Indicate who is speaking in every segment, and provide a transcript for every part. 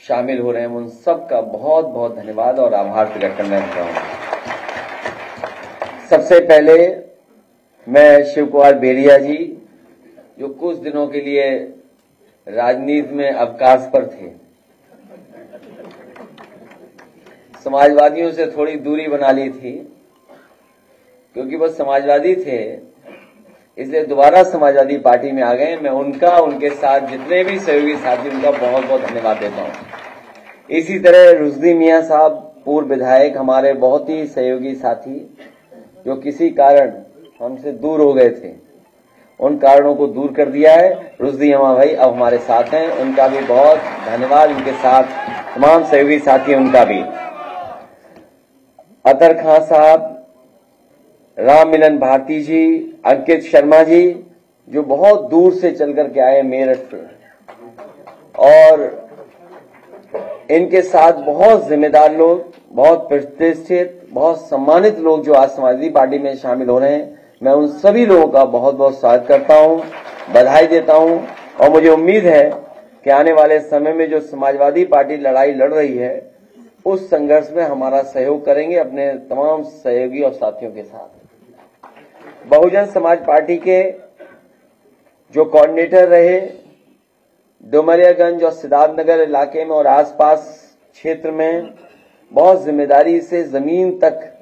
Speaker 1: शामिल हो रहे हैं, उन सब का बहुत बहुत धन्यवाद और आभार प्रकट करना चाहूंगा। सबसे पहले मैं शिव कुमार बेरिया जी, जो कुछ दिनों के लिए राजनीति में अवकाश पर थे, समाजवादियों से थोड़ी दूरी बना ली थी, क्योंकि वो समाजवादी थे, इसलिए दोबारा समाजवादी पार्टी में आ गए। मैं उनका, उनके साथ जितने भी सहयोगी साथी, उनका बहुत बहुत धन्यवाद देता हूं। इसी तरह रुश्दी मियां साहब, पूर्व विधायक, हमारे बहुत ही सहयोगी साथी, जो किसी कारण हमसे दूर हो गए थे, उन कारणों को दूर कर दिया है। रुश्दी अम्मा भाई अब हमारे साथ हैं, उनका भी बहुत धन्यवाद। उनके साथ तमाम सहयोगी साथी, उनका भी। अतर खां साहब, राम मिलन भारती जी, अंकित शर्मा जी, जो बहुत दूर से चल करके आए मेरठ से, और इनके साथ बहुत जिम्मेदार लोग, बहुत प्रतिष्ठित, बहुत सम्मानित लोग जो आज समाजवादी पार्टी में शामिल हो रहे हैं, मैं उन सभी लोगों का बहुत बहुत स्वागत करता हूं, बधाई देता हूं। और मुझे उम्मीद है कि आने वाले समय में जो समाजवादी पार्टी लड़ाई लड़ रही है, उस संघर्ष में हमारा सहयोग करेंगे अपने तमाम सहयोगी और साथियों के साथ। बहुजन समाज पार्टी के जो कोऑर्डिनेटर रहे, डुमरियागंज और सिद्धार्थनगर इलाके में और आसपास क्षेत्र में बहुत जिम्मेदारी से जमीन तक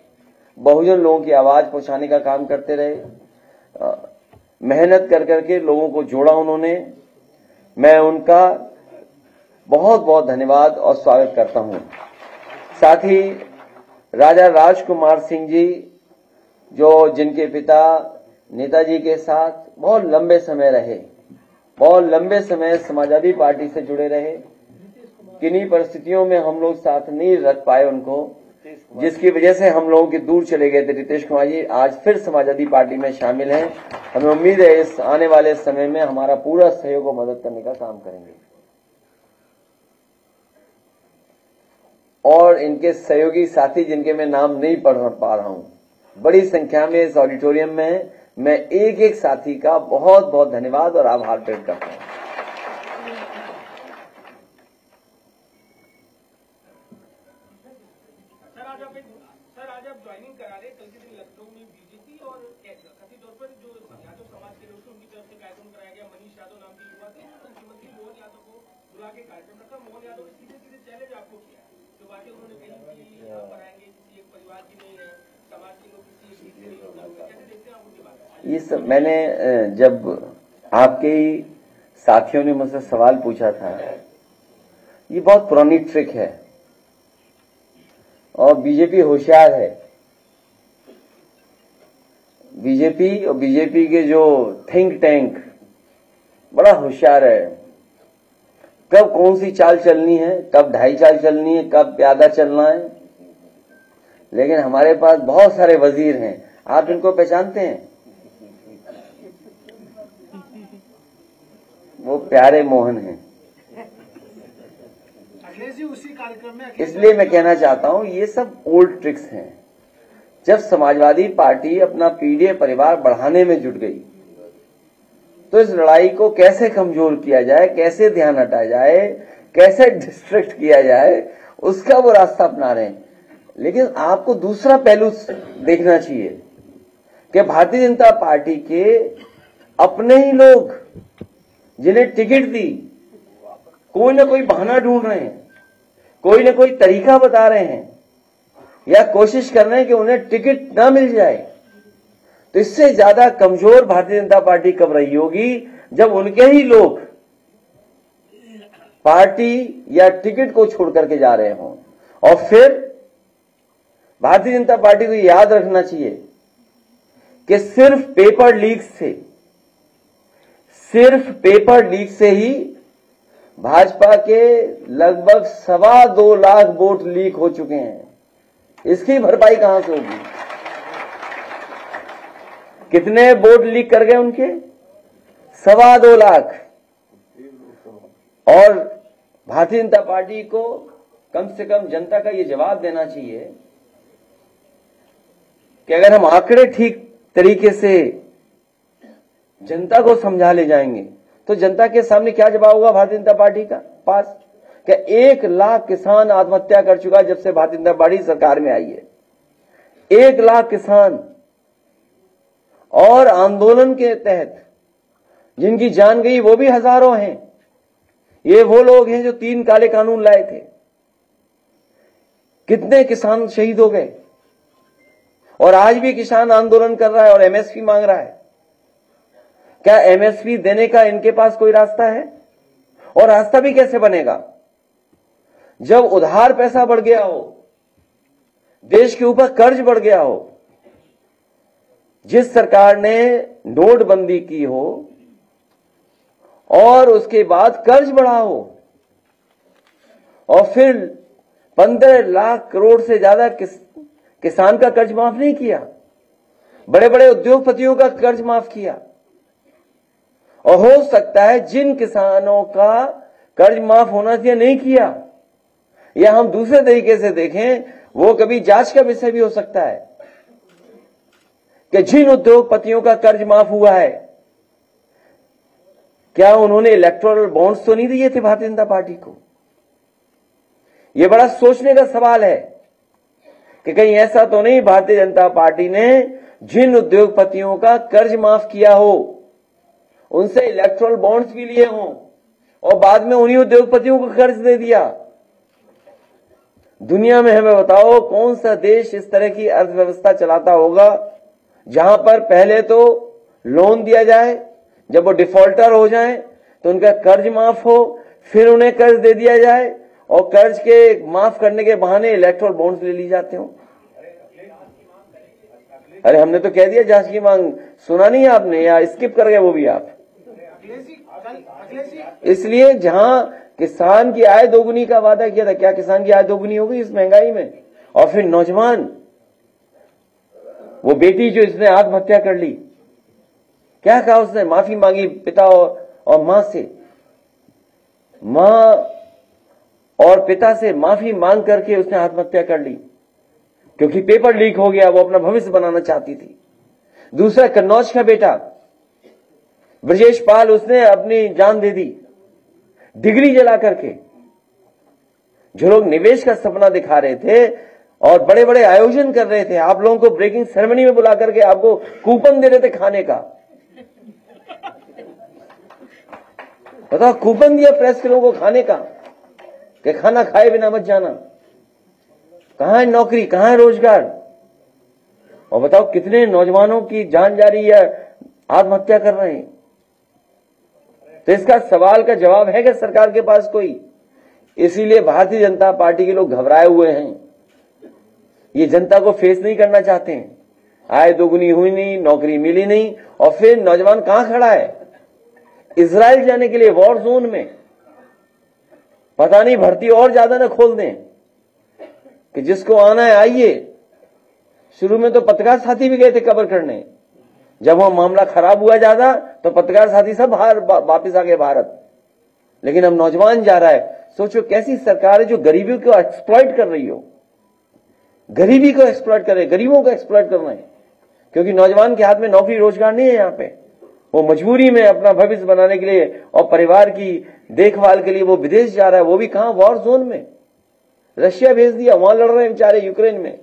Speaker 1: बहुजन लोगों की आवाज पहुंचाने का काम करते रहे, मेहनत कर करके लोगों को जोड़ा उन्होंने। मैं उनका बहुत बहुत धन्यवाद और स्वागत करता हूं। साथ ही राजा राजकुमार सिंह जी, जो जिनके पिता नेताजी के साथ बहुत लंबे समय रहे, बहुत लंबे समय समाजवादी पार्टी से जुड़े रहे, किन्हीं परिस्थितियों में हम लोग साथ नहीं रख पाए उनको, जिसकी वजह से हम लोगों के दूर चले गए थे। रितेश कुमार जी आज फिर समाजवादी पार्टी में शामिल हैं। हमें उम्मीद है इस आने वाले समय में हमारा पूरा सहयोग और मदद करने का काम करेंगे। और इनके सहयोगी साथी, जिनके मैं नाम नहीं पढ़ पा रहा हूं, बड़ी संख्या में इस ऑडिटोरियम में है। मैं एक एक साथी का बहुत बहुत धन्यवाद और आभार व्यक्त करता हूं।
Speaker 2: सर आज आप ज्वाइनिंग करा रहे, कल के दिन लखनऊ में बीजेपी और कथित तौर पर जो यादव समाज के लोग थे, उनकी तरफ से कार्यक्रम कराया गया। मनीष यादव नाम के युवा थे, मुख्यमंत्री मोहन यादव को बुला के कार्यक्रम रखा। मोहन यादव ने सीधे सीधे चैलेंज आपको किया, जो बातें उन्होंने कही कि यहाँ पर आएंगे किसी एक परिवार की नहीं है, समाज के लोग किसी एक चीज से नहीं जुड़ा हुआ। कैसे देखते हैं आप उनकी बात?
Speaker 1: ये सब मैंने जब आपके ही साथियों ने मुझसे सवाल पूछा था, ये बहुत पुरानी ट्रिक है और बीजेपी होशियार है। बीजेपी और बीजेपी के जो थिंक टैंक बड़ा होशियार है, कब कौन सी चाल चलनी है, कब ढाई चाल चलनी है, कब प्यादा चलना है। लेकिन हमारे पास बहुत सारे वजीर हैं, आप इनको पहचानते हैं? वो प्यारे मोहन हैं।
Speaker 2: उसी कार्यक्रम में
Speaker 1: इसलिए मैं कहना चाहता हूं, ये सब ओल्ड ट्रिक्स हैं। जब समाजवादी पार्टी अपना पीढ़ी परिवार बढ़ाने में जुट गई, तो इस लड़ाई को कैसे कमजोर किया जाए, कैसे ध्यान हटाया जाए, कैसे डिस्ट्रैक्ट किया जाए, उसका वो रास्ता अपना रहे हैं। लेकिन आपको दूसरा पहलू देखना चाहिए कि भारतीय जनता पार्टी के अपने ही लोग जिन्हें टिकट दी, कोई ना कोई बहाना ढूंढ रहे हैं, कोई ना कोई तरीका बता रहे हैं, या कोशिश कर रहे हैं कि उन्हें टिकट ना मिल जाए। तो इससे ज्यादा कमजोर भारतीय जनता पार्टी कब रही होगी, जब उनके ही लोग पार्टी या टिकट को छोड़ करके जा रहे हों। और फिर भारतीय जनता पार्टी को याद रखना चाहिए कि सिर्फ पेपर लीक से ही भाजपा के लगभग 2.25 लाख वोट लीक हो चुके हैं। इसकी भरपाई कहां से होगी? कितने वोट लीक कर गए उनके? 2.25 लाख। और भारतीय जनता पार्टी को कम से कम जनता का ये जवाब देना चाहिए कि अगर हम आंकड़े ठीक तरीके से जनता को समझा ले जाएंगे, तो जनता के सामने क्या जवाब होगा भारतीय जनता पार्टी का पास कि 1 लाख किसान आत्महत्या कर चुका है जब से भारतीय जनता पार्टी सरकार में आई है। 1 लाख किसान, और आंदोलन के तहत जिनकी जान गई वो भी हजारों हैं। ये वो लोग हैं जो 3 काले कानून लाए थे। कितने किसान शहीद हो गए, और आज भी किसान आंदोलन कर रहा है और एमएसपी मांग रहा है। क्या एमएसपी देने का इनके पास कोई रास्ता है? और रास्ता भी कैसे बनेगा जब उधार पैसा बढ़ गया हो, देश के ऊपर कर्ज बढ़ गया हो, जिस सरकार ने नोटबंदी की हो और उसके बाद कर्ज बढ़ा हो, और फिर 15 लाख करोड़ से ज्यादा किसान का कर्ज माफ नहीं किया, बड़े बड़े उद्योगपतियों का कर्ज माफ किया। और हो सकता है जिन किसानों का कर्ज माफ होना चाहिए नहीं किया, या हम दूसरे तरीके से देखें, वो कभी जांच का विषय भी हो सकता है कि जिन उद्योगपतियों का कर्ज माफ हुआ है, क्या उन्होंने इलेक्टोरल बॉन्ड्स तो नहीं दिए थे भारतीय जनता पार्टी को? यह बड़ा सोचने का सवाल है कि कहीं ऐसा तो नहीं भारतीय जनता पार्टी ने जिन उद्योगपतियों का कर्ज माफ किया हो, उनसे इलेक्टोरल बॉन्ड्स भी लिए हों और बाद में उन्हीं उद्योगपतियों को कर्ज दे दिया। दुनिया में हमें बताओ कौन सा देश इस तरह की अर्थव्यवस्था चलाता होगा जहां पर पहले तो लोन दिया जाए, जब वो डिफॉल्टर हो जाए तो उनका कर्ज माफ हो, फिर उन्हें कर्ज दे दिया जाए और कर्ज के माफ करने के बहाने इलेक्टोरल बॉन्ड्स ले ली जाते हो। अरे हमने तो कह दिया जांच की मांग, सुना नहीं आपने या स्किप कर गए वो भी आप? इसलिए जहां किसान की आय दोगुनी का वादा किया था, क्या किसान की आय दोगुनी हो गई इस महंगाई में? और फिर नौजवान, वो बेटी जो इसने आत्महत्या कर ली, क्या कहा उसने? माफी मांगी पिता और मां से, मां और पिता से माफी मांग करके उसने आत्महत्या कर ली क्योंकि पेपर लीक हो गया, वो अपना भविष्य बनाना चाहती थी। दूसरा कन्नौज का बेटा ब्रजेश पाल, उसने अपनी जान दे दी डिग्री जला करके। जो लोग निवेश का सपना दिखा रहे थे और बड़े बड़े आयोजन कर रहे थे, आप लोगों को ब्रेकिंग सेरेमनी में बुला करके आपको कूपन दे रहे थे खाने का। बताओ, कूपन दिया प्रेस के लोगों को खाने का कि खाना खाए बिना मत जाना। कहां है नौकरी, कहां है रोजगार? और बताओ कितने नौजवानों की जान जा रही है, आत्महत्या कर रहे हैं। तो इसका सवाल का जवाब है कि सरकार के पास कोई? इसीलिए भारतीय जनता पार्टी के लोग घबराए हुए हैं, ये जनता को फेस नहीं करना चाहते हैं। आय दोगुनी हुई नहीं, नौकरी मिली नहीं, और फिर नौजवान कहां खड़ा है? इजराइल जाने के लिए वॉर जोन में। पता नहीं भर्ती और ज्यादा ना खोल दें कि जिसको आना है आइए। शुरू में तो पत्रकार साथी भी गए थे कवर करने, जब वह मामला खराब हुआ ज्यादा तो पत्रकार साथी सब बाहर वापिस आ गए भारत। लेकिन अब नौजवान जा रहा है। सोचो कैसी सरकार है जो गरीबी को एक्सप्लॉइट कर रही हो, गरीबी को एक्सप्लॉइट कर रहे, गरीबों को एक्सप्लॉइट कर रहे हैं, क्योंकि नौजवान के हाथ में नौकरी रोजगार नहीं है। यहां पे वो मजबूरी में अपना भविष्य बनाने के लिए और परिवार की देखभाल के लिए वो विदेश जा रहा है, वो भी कहां? वॉर जोन में। रशिया भेज दिया, वहां लड़ रहे हैं बेचारे यूक्रेन में।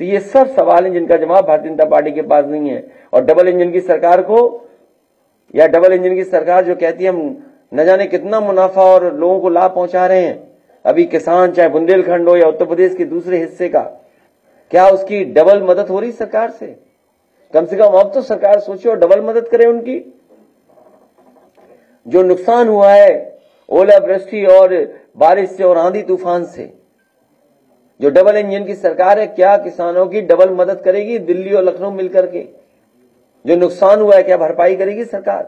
Speaker 1: तो ये सब सवाल हैं जिनका जवाब भारतीय जनता पार्टी के पास नहीं है। और डबल इंजन की सरकार को, या डबल इंजन की सरकार जो कहती है हम न जाने कितना मुनाफा और लोगों को लाभ पहुंचा रहे हैं, अभी किसान चाहे बुंदेलखंड हो या उत्तर प्रदेश के दूसरे हिस्से का, क्या उसकी डबल मदद हो रही सरकार से? कम से कम अब तो सरकार सोचे और डबल मदद करे उनकी। जो नुकसान हुआ है ओलावृष्टि और बारिश से और आंधी तूफान से, जो डबल इंजन की सरकार है, क्या किसानों की डबल मदद करेगी? दिल्ली और लखनऊ मिलकर के जो नुकसान हुआ है क्या भरपाई करेगी सरकार?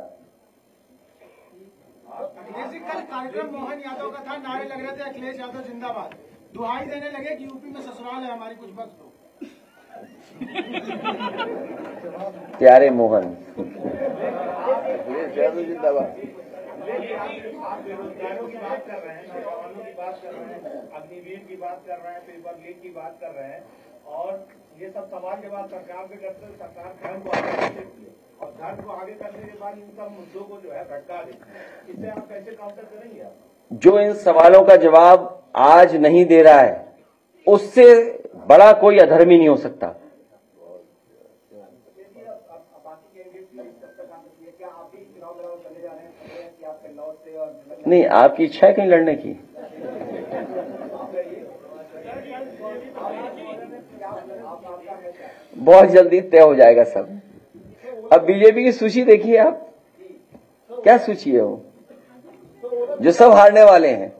Speaker 2: कल कार्यक्रम मोहन यादव का था, नारे लग रहे थे अखिलेश यादव जिंदाबाद, दुहाई देने लगे कि यूपी में ससुराल है हमारी, कुछ वक्त दो।
Speaker 1: प्यारे मोहन
Speaker 3: जिंदाबाद। आप बेरोजगारों की बात कर रहे हैं, नौजवानों की बात कर रहे हैं, अग्निवीर की बात कर रहे हैं, पेपर लीक की बात कर रहे हैं, और ये सब सवाल के बाद सरकार के करते सरकार धर्म को आगे करती है और धर्म को आगे करने के बाद इन सब मुद्दों को जो है भटका देती है। इससे आप कैसे काउंटर करेंगे? आप
Speaker 1: जो इन सवालों का जवाब आज नहीं दे रहा है, उससे बड़ा कोई अधर्मी नहीं हो सकता। नहीं, आपकी इच्छा है कहीं लड़ने की? बहुत जल्दी तय हो जाएगा सब। अब बीजेपी की सूची देखिए आप, क्या सूची है वो, जो सब हारने वाले हैं।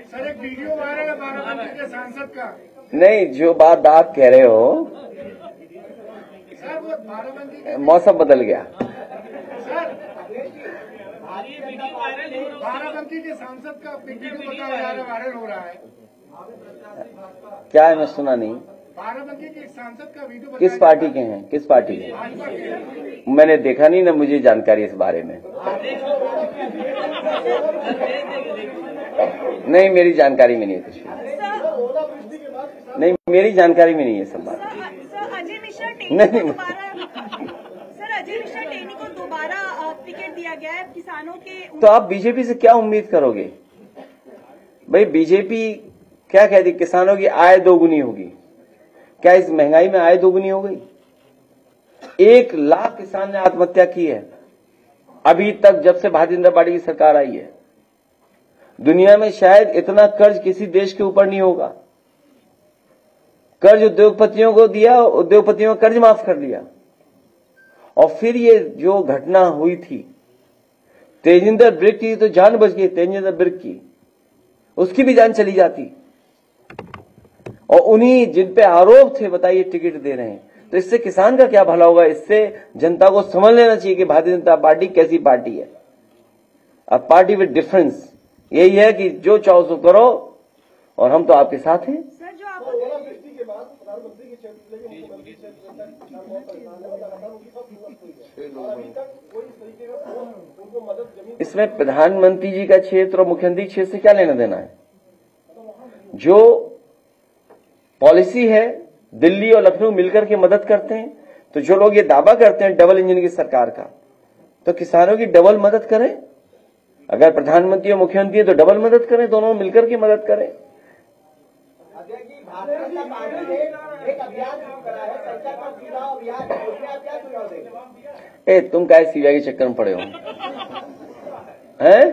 Speaker 3: सर, एक वीडियो वायरल है बाराबंकी के सांसद का।
Speaker 1: नहीं, जो बात आप कह रहे हो,
Speaker 3: सर वो बाराबंकी
Speaker 1: मौसम बदल गया।
Speaker 3: बाराबंकी के सांसद का वीडियो बताया जा रहा है, वायरल हो रहा है।
Speaker 1: क्या है, मैं सुना नहीं।
Speaker 3: बाराबंकी के एक सांसद का वीडियो
Speaker 1: किस पार्टी के हैं? किस पार्टी के?
Speaker 3: भाजपा के।
Speaker 1: मैंने देखा नहीं ना, मुझे जानकारी इस बारे में नहीं, मेरी जानकारी में नहीं है कुछ भी। नहीं, मेरी जानकारी में नहीं है सब बात।
Speaker 4: अजय मिश्रा
Speaker 1: नहीं,
Speaker 4: अजय मिश्रा टेनी को दोबारा टिकट दिया गया है किसानों के।
Speaker 1: तो आप बीजेपी से क्या उम्मीद करोगे भाई? बीजेपी क्या कहती, किसानों की आय दोगुनी होगी। क्या इस महंगाई में आय दोगुनी हो गई? 1 लाख किसान ने आत्महत्या की है अभी तक, जब से भारतीय जनता पार्टी की सरकार आई है। दुनिया में शायद इतना कर्ज किसी देश के ऊपर नहीं होगा। कर्ज उद्योगपतियों को दिया, उद्योगपतियों का कर्ज माफ कर दिया। और फिर ये जो घटना हुई थी तेजिंदर बिर्क की, तो जान बच गई तेजिंदर बिर्क की, उसकी भी जान चली जाती। और उन्हीं जिन पे आरोप थे, बताइए, टिकट दे रहे हैं। तो इससे किसान का क्या भला होगा? इससे जनता को समझ लेना चाहिए कि भारतीय जनता पार्टी कैसी पार्टी है। A party with difference. यही है कि जो चाहो सो करो और हम तो आपके साथ हैं।
Speaker 4: सर, जो आप
Speaker 1: इसमें प्रधानमंत्री जी का क्षेत्र और मुख्यमंत्री क्षेत्र से क्या लेना देना है? जो पॉलिसी है, दिल्ली और लखनऊ मिलकर के मदद करते हैं। तो जो लोग ये दावा करते हैं डबल इंजन की सरकार का, तो किसानों की डबल मदद करें। अगर प्रधानमंत्री और मुख्यमंत्री है तो डबल मदद करें, दोनों मिलकर के मदद करें। तुम क्या सीबीआई के चक्कर में पड़े हो? हैं?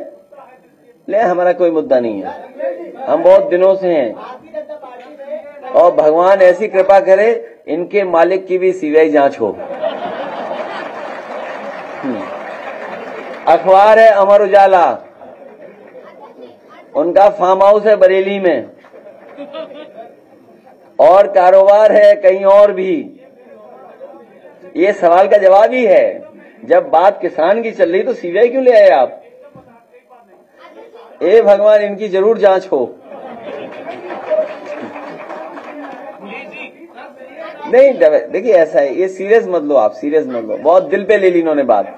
Speaker 1: ले, हमारा कोई मुद्दा नहीं है, हम बहुत दिनों से हैं। और भगवान ऐसी कृपा करे इनके मालिक की भी सीबीआई जांच हो। अखबार है अमर उजाला, उनका फार्म हाउस है बरेली में, और कारोबार है कहीं और भी। ये सवाल का जवाब ही है। जब बात किसान की चल रही तो सीबीआई क्यों ले आए आप? ए भगवान, इनकी जरूर जांच हो। नहीं देखिए, ऐसा है, ये सीरियस मत लो आप, सीरियस मत लो। बहुत दिल पे ले ली इन्होंने बात।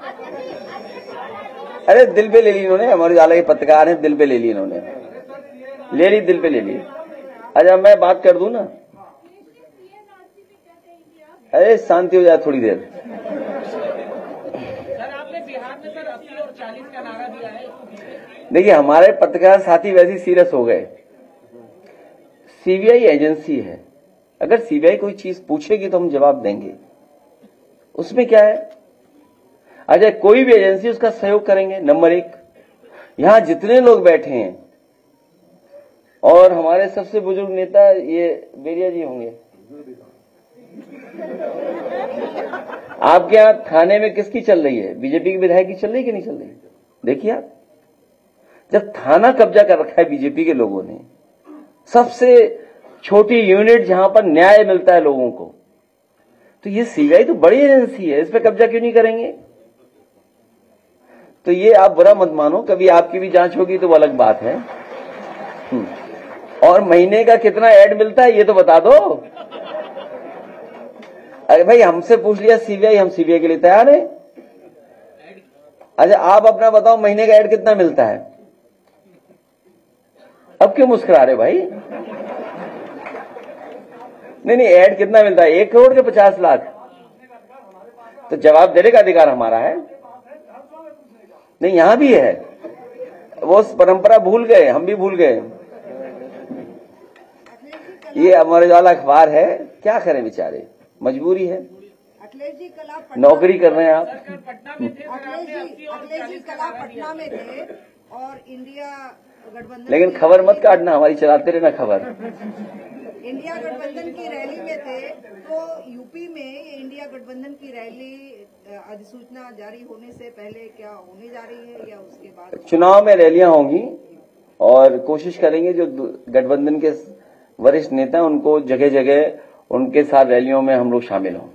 Speaker 1: अरे दिल पे ले ली इन्होंने, हमारे उजाला के पत्रकार हैं, दिल पे ले ली इन्होंने, ले ली, दिल पे ले ली। अच्छा, मैं बात कर दूं ना? अरे शांति हो जाए थोड़ी देर।
Speaker 2: सर, आपने बिहार में सर 80 और 40 का नारा दिया है।
Speaker 1: देखिए, हमारे पत्रकार साथी वैसे सीरियस हो गए। सीबीआई एजेंसी है, अगर सीबीआई कोई चीज पूछेगी तो हम जवाब देंगे, उसमें क्या है? अच्छा, कोई भी एजेंसी उसका सहयोग करेंगे। नंबर 1, यहां जितने लोग बैठे हैं, और हमारे सबसे बुजुर्ग नेता ये बेरिया जी होंगे। आपके यहां थाने में किसकी चल रही है? बीजेपी की विधायक की चल रही है कि नहीं चल रही? देखिए आप, जब थाना कब्जा कर रखा है बीजेपी के लोगों ने, सबसे छोटी यूनिट जहां पर न्याय मिलता है लोगों को, तो ये सीबीआई तो बड़ी एजेंसी है, इस पर कब्जा क्यों नहीं करेंगे? तो ये आप बुरा मत मानो, कभी आपकी भी जांच होगी तो वो अलग बात है। और महीने का कितना ऐड मिलता है ये तो बता दो। अरे भाई, हमसे पूछ लिया सीबीआई, हम सीबीआई के लिए तैयार हैं। अच्छा, आप अपना बताओ, महीने का ऐड कितना मिलता है? अब क्यों मुस्कुरा रहे भाई? नहीं, ऐड कितना मिलता है? 1 करोड़ के 50 लाख। तो जवाब देने का अधिकार हमारा है। नहीं, यहां भी है। वो परंपरा भूल गए, हम भी भूल गए। ये अमर उजाला अखबार है, क्या करें बेचारे, मजबूरी है।
Speaker 5: अखिलेश जी कल आप
Speaker 1: नौकरी कर रहे हैं आप।
Speaker 5: अखिलेश जी कल आप पटना में थे और इंडिया गठबंधन,
Speaker 1: लेकिन खबर मत काटना, हमारी चलाते रहना खबर।
Speaker 5: इंडिया गठबंधन की रैली में थे, तो यूपी में ये इंडिया गठबंधन की रैली अधिसूचना जारी होने से पहले क्या होने जा रही है या उसके बाद?
Speaker 1: चुनाव में रैलियां होंगी और कोशिश करेंगे जो गठबंधन के वरिष्ठ नेता हैं उनको जगह जगह उनके साथ रैलियों में हम लोग शामिल हों।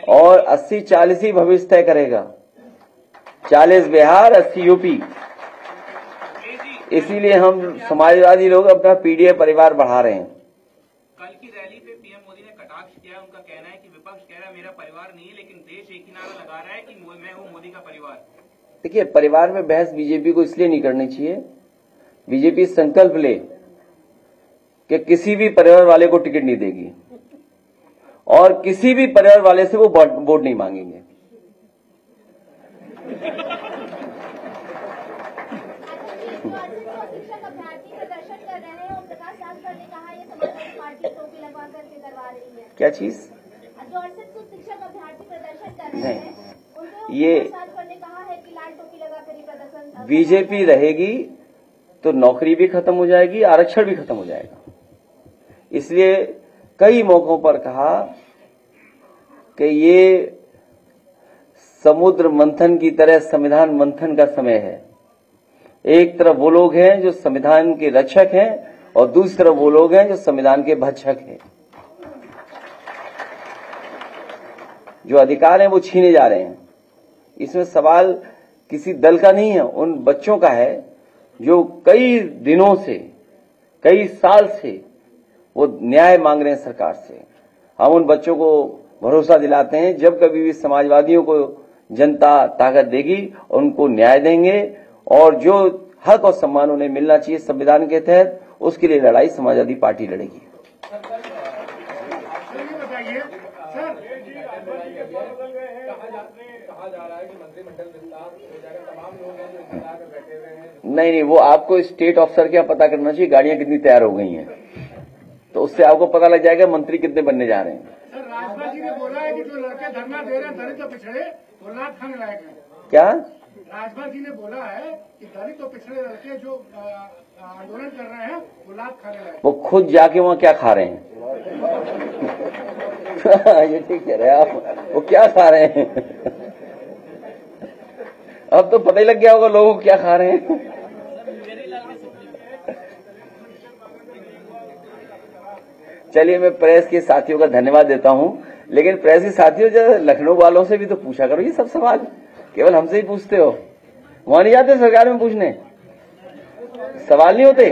Speaker 1: और 80-40 ही भविष्य तय करेगा। 40 बिहार, 80 यूपी। इसीलिए हम समाजवादी लोग अपना पीडीए परिवार बढ़ा रहे हैं।
Speaker 2: कल की रैली पे पीएम मोदी ने कटाक्ष किया। उनका कहना है कि विपक्ष कह रहा है मेरा परिवार नहीं है, लेकिन देश एक ही नारा लगा रहा है कि मैं हूं मोदी का परिवार।
Speaker 1: देखिए, परिवार में बहस बीजेपी को इसलिए नहीं करनी चाहिए। बीजेपी संकल्प ले कि किसी भी परिवार वाले को टिकट नहीं देगी और किसी भी परिवार वाले से वो वोट नहीं मांगेंगे।
Speaker 6: शिक्षक अभ्यर्थी प्रदर्शन कर रहे हैं और प्रकाश जावड़ेकर ने कहा ये समाजवादी पार्टी टोपी लगवा करके करवा रही है।
Speaker 1: क्या चीज?
Speaker 6: जो 68 शिक्षक अभ्यर्थी प्रदर्शन कर रहे हैं उनको
Speaker 1: ये
Speaker 6: जावड़ेकर ने कहा है कि लाल टोपी लगा कर ही प्रदर्शन।
Speaker 1: बीजेपी रहेगी तो नौकरी भी खत्म हो जाएगी, आरक्षण भी खत्म हो जाएगा। इसलिए कई मौकों पर कहा कि ये समुद्र मंथन की तरह संविधान मंथन का समय है। एक तरफ वो लोग हैं जो संविधान के रक्षक हैं और दूसरी तरफ वो लोग हैं जो संविधान के भक्षक हैं। जो अधिकार हैं वो छीने जा रहे हैं। इसमें सवाल किसी दल का नहीं है, उन बच्चों का है जो कई दिनों से, कई साल से वो न्याय मांग रहे हैं सरकार से। हम उन बच्चों को भरोसा दिलाते हैं जब कभी भी समाजवादियों को जनता ताकत देगी उनको न्याय देंगे और जो हक और सम्मान उन्हें मिलना चाहिए संविधान के तहत, उसके लिए लड़ाई समाजवादी पार्टी लड़ेगी। नहीं, वो आपको स्टेट ऑफिसर क्या पता करना चाहिए गाड़ियां कितनी तैयार हो गई हैं, तो उससे आपको पता लग जाएगा मंत्री कितने बनने जा रहे हैं।
Speaker 3: सर, राजनाथ जी ने बोला है कि जो लड़के धरना दे रहे हैं दलित और पिछड़े वो लात खाने लायक है। क्या? राजनाथ जी ने बोला है कि दलित और पिछड़े लड़के जो आंदोलन कर रहे हैं वो लात खाने लायक। वो
Speaker 1: खुद जाके वहां क्या खा रहे हैं? ये ठीक कह रहे हैं आप, वो क्या खा रहे हैं? अब तो पता ही लग गया होगा लोगों को क्या खा रहे हैं। चलिए, मैं प्रेस के साथियों का धन्यवाद देता हूं, लेकिन प्रेस के साथियों जो लखनऊ वालों से भी तो पूछा करो ये सब सवाल, केवल हमसे ही पूछते हो। वहां नहीं जाते सरकार में पूछने? सवाल नहीं होते।